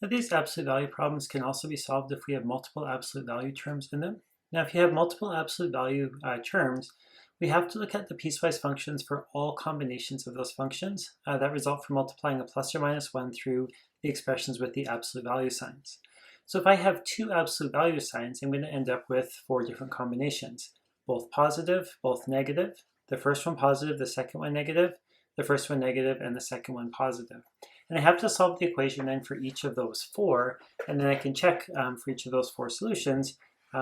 Now, these absolute value problems can also be solved if we have multiple absolute value terms in them. Now, if you have multiple absolute value terms, we have to look at the piecewise functions for all combinations of those functions that result from multiplying a plus or minus 1 through the expressions with the absolute value signs. So if I have two absolute value signs, I'm going to end up with four different combinations, both positive, both negative, the first one positive, the second one negative, the first one negative, and the second one positive. And I have to solve the equation then for each of those four, and then I can check for each of those four solutions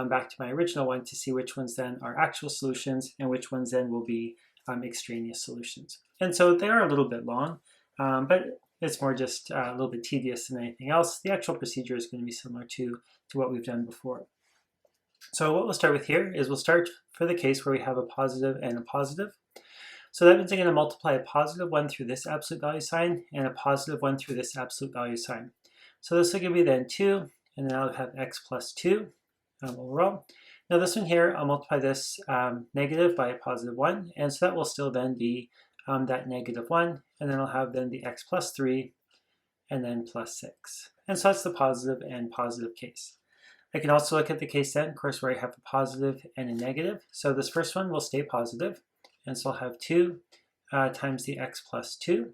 back to my original one to see which ones then are actual solutions and which ones then will be extraneous solutions. And so they are a little bit long, but it's more just a little bit tedious than anything else. The actual procedure is going to be similar to what we've done before. So what we'll start with here is we'll start for the case where we have a positive and a positive. So that means I'm going to multiply a positive 1 through this absolute value sign and a positive 1 through this absolute value sign. So this will give me then 2, and then I'll have x plus 2 overall. Now this one here, I'll multiply this negative by a positive 1, and so that will still then be that negative 1, and then I'll have then the x plus 3, and then plus 6. And so that's the positive and positive case. I can also look at the case then, of course, where I have a positive and a negative. So this first one will stay positive. And so I'll have 2 times the x plus 2.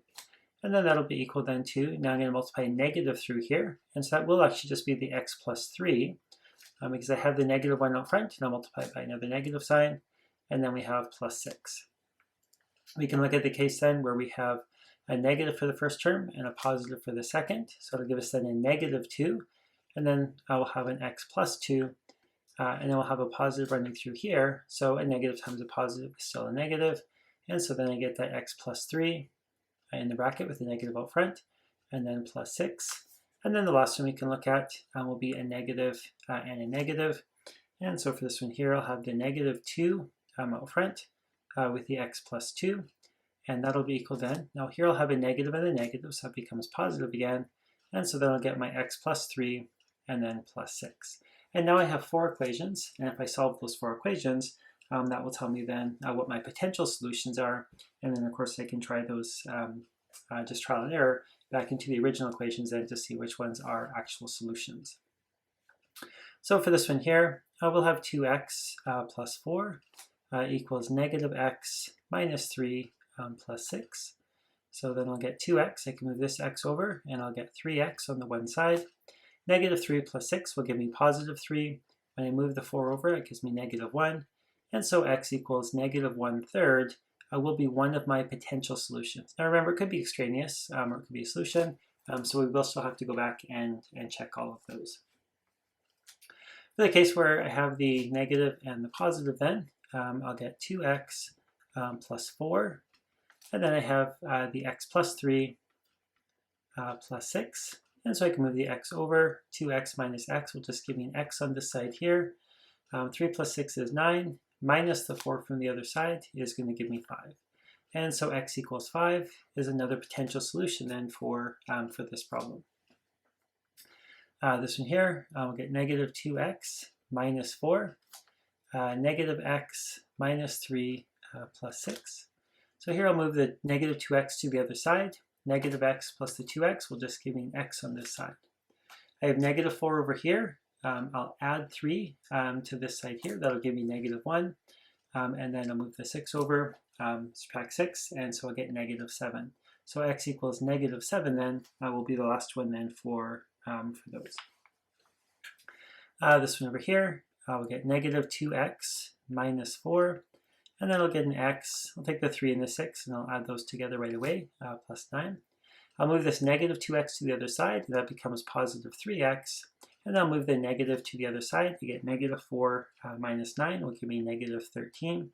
And then that'll be equal then to, now I'm going to multiply a negative through here. And so that will actually just be the x plus 3 because I have the negative 1 out front, and I'll multiply it by another negative sign. And then we have plus 6. We can look at the case then where we have a negative for the first term and a positive for the second. So it'll give us then a negative 2. And then I will have an x plus 2. And then we'll have a positive running through here. So a negative times a positive is still a negative. And so then I get that x plus 3 in the bracket with a negative out front, and then plus 6. And then the last one we can look at will be a negative and a negative. And so for this one here, I'll have the negative 2 out front with the x plus 2. And that'll be equal then. Now here I'll have a negative and a negative, so that becomes positive again. And so then I'll get my x plus 3 and then plus 6. And now I have four equations, and if I solve those four equations, that will tell me then what my potential solutions are, and then of course I can try those just trial and error back into the original equations then to see which ones are actual solutions. So for this one here, we'll have 2x plus 4 equals negative x minus 3 plus 6. So then I'll get 2x, I can move this x over, and I'll get 3x on the one side. Negative 3 plus 6 will give me positive 3. When I move the 4 over, it gives me negative 1. And so x equals negative 1/3 will be one of my potential solutions. Now remember, it could be extraneous or it could be a solution. So we will still have to go back and check all of those. For the case where I have the negative and the positive then, I'll get 2x plus 4. And then I have the x plus 3 plus 6. And so I can move the x over. 2x minus x will just give me an x on this side here. 3 plus 6 is 9. Minus the 4 from the other side is going to give me 5. And so x equals 5 is another potential solution then for this problem. This one here, we'll get negative 2x minus 4. Negative x minus 3 plus 6. So here I'll move the negative 2x to the other side. Negative x plus the 2x will just give me an x on this side. I have negative 4 over here. I'll add 3 to this side here. That'll give me negative 1. And then I'll move the 6 over, subtract 6, and so I'll get negative 7. So x equals negative 7 then will be the last one then for those. This one over here, we'll get negative 2x minus 4. And then I'll get an x. I'll take the 3 and the 6, and I'll add those together right away, plus 9. I'll move this negative 2x to the other side. That becomes positive 3x. And I'll move the negative to the other side to get negative 4 minus 9 will give me negative 13.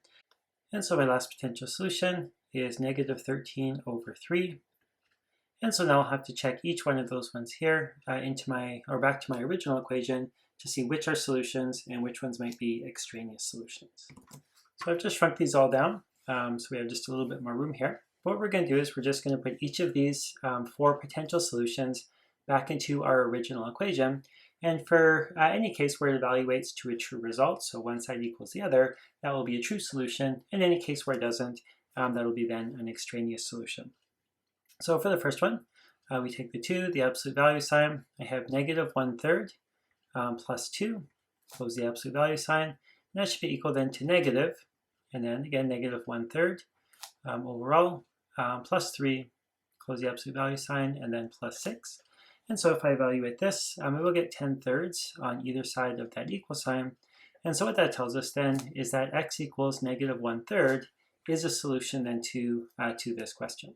And so my last potential solution is negative 13 over 3. And so now I'll have to check each one of those ones here back to my original equation to see which are solutions and which ones might be extraneous solutions. So I've just shrunk these all down, so we have just a little bit more room here. What we're going to do is we're just going to put each of these four potential solutions back into our original equation. And for any case where it evaluates to a true result, so one side equals the other, that will be a true solution. In any case where it doesn't, that will be then an extraneous solution. So for the first one, we take the 2, the absolute value sign. I have negative 1/3 plus 2, close the absolute value sign. And that should be equal then to negative, and then again negative 1/3 overall, plus 3, close the absolute value sign, and then plus 6. And so if I evaluate this, we will get 10/3 on either side of that equal sign. And so what that tells us then is that x equals negative 1/3 is a solution then to this question.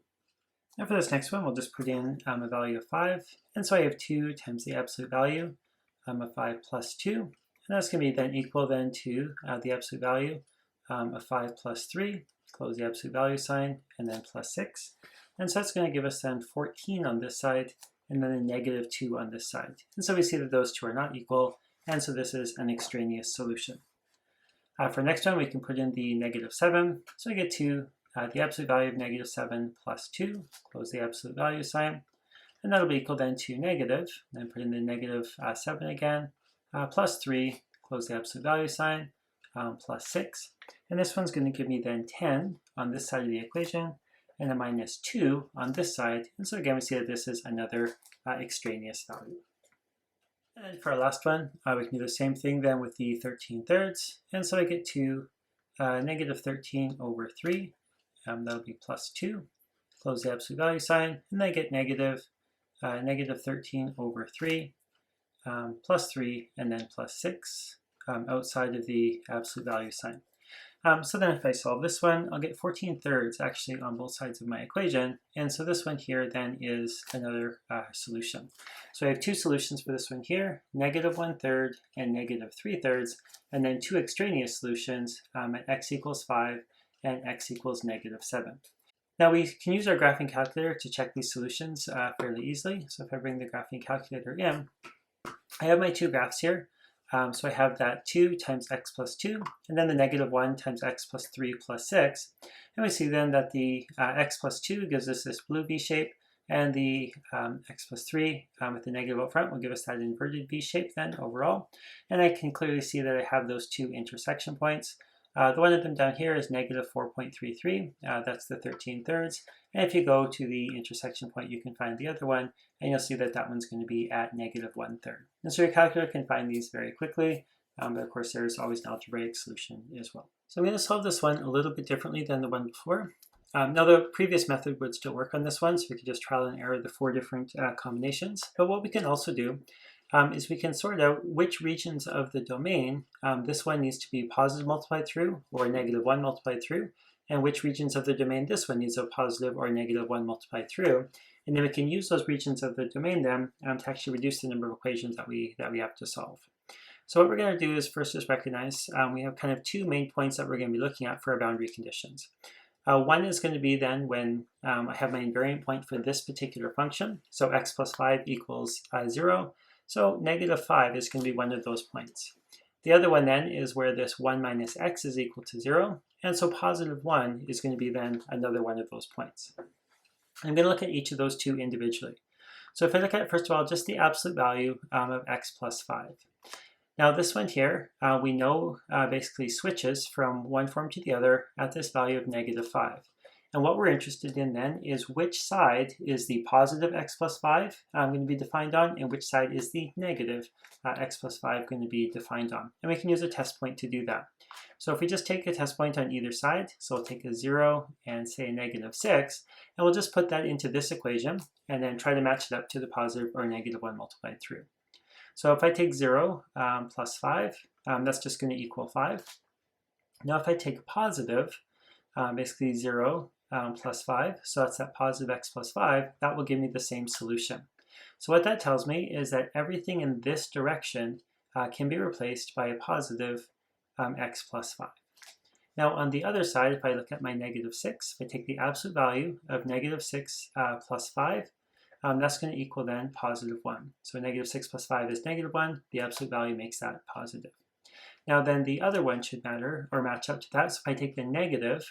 Now for this next one, we'll just put in a value of 5. And so I have 2 times the absolute value of 5 plus 2. And that's going to be then equal then to the absolute value of 5 plus 3, close the absolute value sign, and then plus 6. And so that's going to give us then 14 on this side, and then a negative 2 on this side. And so we see that those two are not equal, and so this is an extraneous solution. For next one, we can put in the negative 7. So we get to the absolute value of negative 7 plus 2, close the absolute value sign, and that'll be equal then to negative, then put in the negative 7 again, plus 3, close the absolute value sign, plus 6. And this one's going to give me then 10 on this side of the equation, and a minus 2 on this side. And so again, we see that this is another extraneous value. And then for our last one, we can do the same thing then with the 13/3. And so I get to negative 13 over 3. That'll be plus 2. Close the absolute value sign. And then I get negative 13 over 3, plus 3, and then plus 6 outside of the absolute value sign. So then if I solve this one, I'll get 14/3 actually on both sides of my equation. And so this one here then is another solution. So I have two solutions for this one here, negative 1/3 and negative 3/3, and then two extraneous solutions at x equals 5 and x equals negative 7. Now we can use our graphing calculator to check these solutions fairly easily. So if I bring the graphing calculator in, I have my two graphs here. So I have that 2 times x plus 2, and then the negative 1 times x plus 3 plus 6. And we see then that the x plus 2 gives us this blue V shape, and the x plus 3 with the negative up front will give us that inverted V shape then overall. And I can clearly see that I have those two intersection points. The one of them down here is negative 4.33, that's the 13/3. And if you go to the intersection point, you can find the other one, and you'll see that that one's going to be at negative 1/3. And so your calculator can find these very quickly, but of course there's always an algebraic solution as well. So I'm going to solve this one a little bit differently than the one before. Now the previous method would still work on this one, so we could just trial and error the 4 different combinations. But what we can also do is we can sort out which regions of the domain this one needs to be positive multiplied through or negative 1 multiplied through, and which regions of the domain this one needs a positive or negative 1 multiplied through. And then we can use those regions of the domain then to actually reduce the number of equations that we have to solve. So what we're going to do is first just recognize we have kind of two main points that we're going to be looking at for our boundary conditions. One is going to be then when I have my invariant point for this particular function. So x plus 5 equals 0. So negative 5 is going to be one of those points. The other one then is where this 1 minus x is equal to 0. And so positive 1 is going to be then another one of those points. I'm going to look at each of those two individually. So if I look at, first of all, just the absolute value of x plus 5. Now this one here, we know basically switches from one form to the other at this value of negative 5. And what we're interested in then is which side is the positive x plus 5 going to be defined on, and which side is the negative x plus 5 going to be defined on. And we can use a test point to do that. So if we just take a test point on either side, so we'll take a 0 and say a negative 6, and we'll just put that into this equation and then try to match it up to the positive or negative 1 multiplied through. So if I take 0 plus 5, that's just going to equal 5. Now if I take positive, basically 0 plus 5, so that's that positive x plus 5, that will give me the same solution. So what that tells me is that everything in this direction can be replaced by a positive x plus 5. Now on the other side, if I look at my negative 6, if I take the absolute value of negative 6 plus 5, that's going to equal then positive 1. So negative 6 plus 5 is negative 1. The absolute value makes that positive. Now then the other one should matter or match up to that. So if I take the negative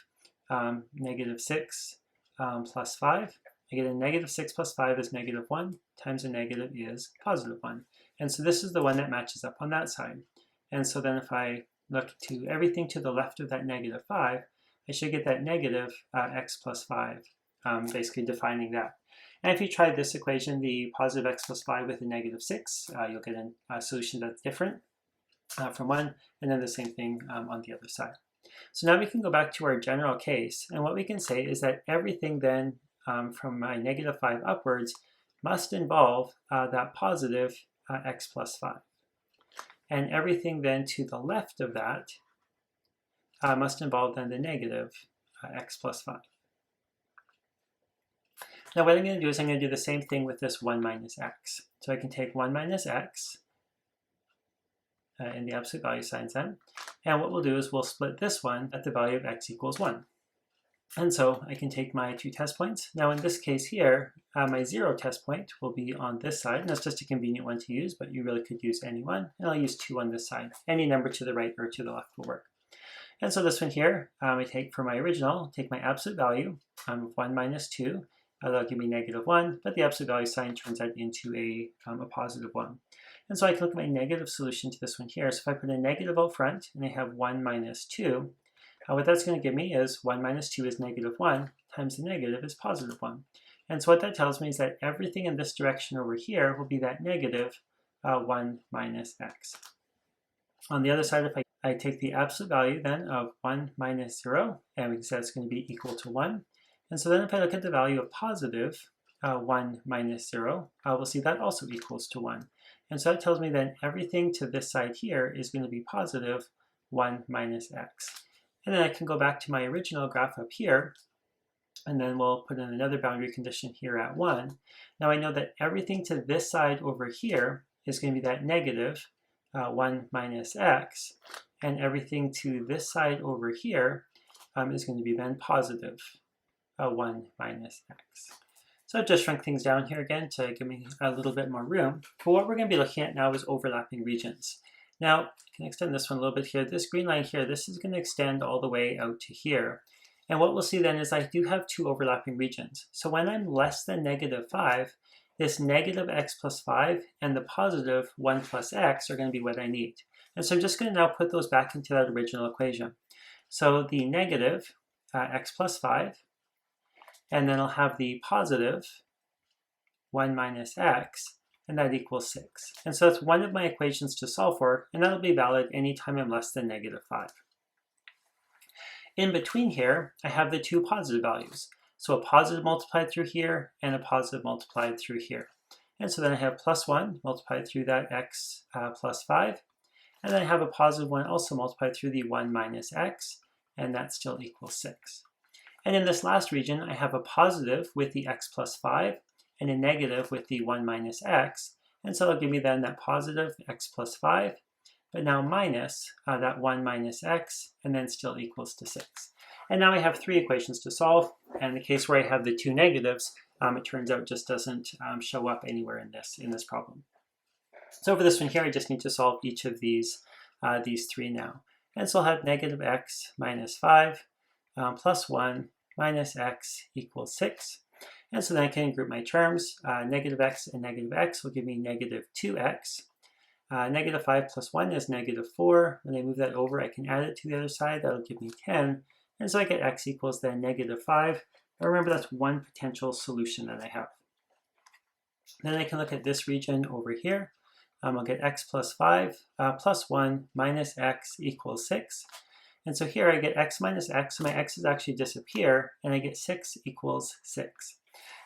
6 plus 5, I get a negative 6 plus 5 is negative 1 times a negative is positive 1. And so this is the one that matches up on that side. And so then if I look to everything to the left of that negative 5, I should get that negative x plus 5, basically defining that. And if you try this equation, the positive x plus 5 with a negative 6, you'll get a solution that's different from 1, and then the same thing on the other side. So now we can go back to our general case, and what we can say is that everything then from my negative 5 upwards must involve that positive x plus 5. And everything then to the left of that must involve then the negative x plus 5. Now what I'm going to do is I'm going to do the same thing with this 1 minus x. So I can take 1 minus x in the absolute value signs then, and what we'll do is we'll split this one at the value of x equals 1. And so I can take my 2 test points. Now in this case here, my 0 test point will be on this side, and that's just a convenient one to use, but you really could use any one, and I'll use 2 on this side. Any number to the right or to the left will work. And so this one here, I take for my original, take my absolute value of 1 minus 2, that'll give me negative 1, but the absolute value sign turns out into a positive 1. And so I can look at my negative solution to this one here. So if I put a negative out front, and I have 1 minus 2, what that's going to give me is 1 minus 2 is negative 1, times the negative is positive 1. And so what that tells me is that everything in this direction over here will be that negative 1 minus x. On the other side, if I take the absolute value then of 1 minus 0, and we can say that's going to be equal to 1. And so then if I look at the value of positive 1 minus 0, we'll see that also equals to 1. And so that tells me that everything to this side here is going to be positive 1 minus x. And then I can go back to my original graph up here, and then we'll put in another boundary condition here at 1. Now I know that everything to this side over here is going to be that negative 1 minus x, and everything to this side over here is going to be then positive 1 minus x. So I've just shrunk things down here again to give me a little bit more room. But what we're going to be looking at now is overlapping regions. Now, I can extend this one a little bit here. This green line here, this is going to extend all the way out to here. And what we'll see then is I do have 2 overlapping regions. So when I'm less than negative 5, this negative x plus 5 and the positive 1 plus x are going to be what I need. And so I'm just going to now put those back into that original equation. So the negative x plus 5, and then I'll have the positive 1 minus x, and that equals 6. And so that's one of my equations to solve for, and that'll be valid anytime I'm less than negative 5. In between here, I have the 2 positive values. So a positive multiplied through here, and a positive multiplied through here. And so then I have plus 1 multiplied through that x plus 5, and then I have a positive 1 also multiplied through the 1 minus x, and that still equals 6. And in this last region, I have a positive with the x plus 5 and a negative with the 1 minus x. And so it'll give me then that positive x plus 5, but now minus that 1 minus x, and then still equals to 6. And now I have 3 equations to solve. And in the case where I have the 2 negatives, it turns out just doesn't show up anywhere in this problem. So for this one here, I just need to solve each of these 3 now. And so I'll have negative x minus 5 plus 1 minus x equals 6. And so then I can group my terms. Negative x and negative x will give me negative 2x. Negative 5 plus 1 is negative 4. When I move that over, I can add it to the other side. That'll give me 10. And so I get x equals then negative 5. But remember, that's one potential solution that I have. Then I can look at this region over here. I'll get x plus 5 plus 1 minus x equals 6. And so here I get x minus x, so my x's actually disappear, and I get 6 equals 6.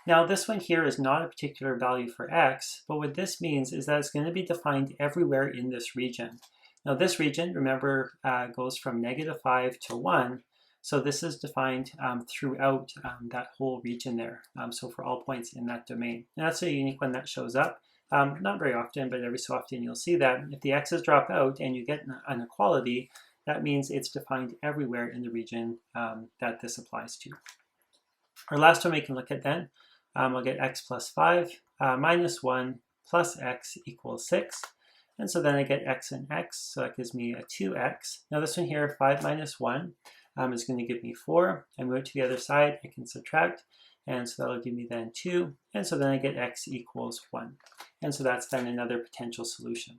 Now this one here is not a particular value for x, but what this means is that it's going to be defined everywhere in this region. Now this region, remember, goes from negative 5 to 1, so this is defined throughout that whole region there, so for all points in that domain. And that's a unique one that shows up. Not very often, but every so often you'll see that. If the x's drop out and you get an inequality, that means it's defined everywhere in the region that this applies to. Our last one we can look at then, we'll get x plus 5 minus 1 plus x equals 6. And so then I get x and x, so that gives me a 2x. Now this one here, 5 minus 1, is going to give me 4. I move it to the other side, I can subtract, and so that'll give me then 2. And so then I get x equals 1. And so that's then another potential solution.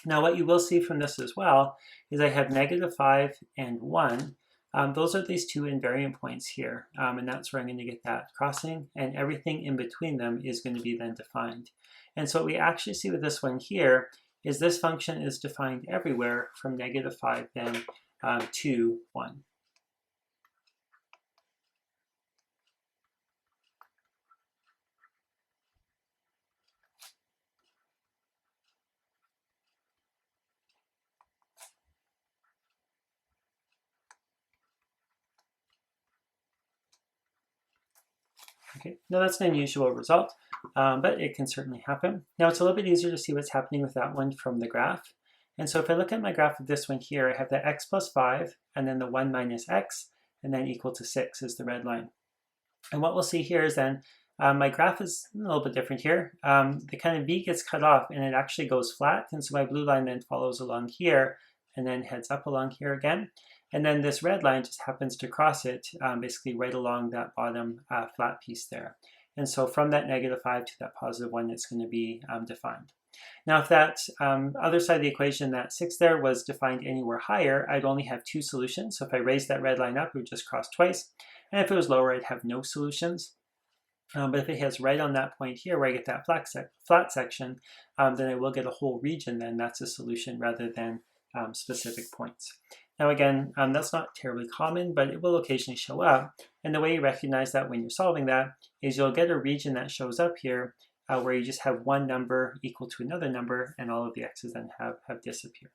Now what you will see from this as well is I have negative 5 and 1 those are these two invariant points here, and that's where I'm going to get that crossing, and everything in between them is going to be then defined. And so what we actually see with this one here is this function is defined everywhere from -5 then to 1. Okay, now that's an unusual result, but it can certainly happen. Now it's a little bit easier to see what's happening with that one from the graph. And so if I look at my graph of this one here, I have the x plus 5, and then the 1 minus x, and then equal to 6 is the red line. And what we'll see here is then my graph is a little bit different here. The kind of v gets cut off, and it actually goes flat, and so my blue line then follows along here, and then heads up along here again. And then this red line just happens to cross it basically right along that bottom flat piece there. And so from that -5 to that +1, it's going to be defined. Now, if that other side of the equation, that 6 there, was defined anywhere higher, I'd only have two solutions. So if I raised that red line up, it would just cross twice. And if it was lower, I'd have no solutions. But if it hits right on that point here where I get that flat section, then I will get a whole region then. That's a solution rather than specific points. Now again, that's not terribly common, but it will occasionally show up. And the way you recognize that when you're solving that is you'll get a region that shows up here where you just have one number equal to another number, and all of the x's then have disappeared.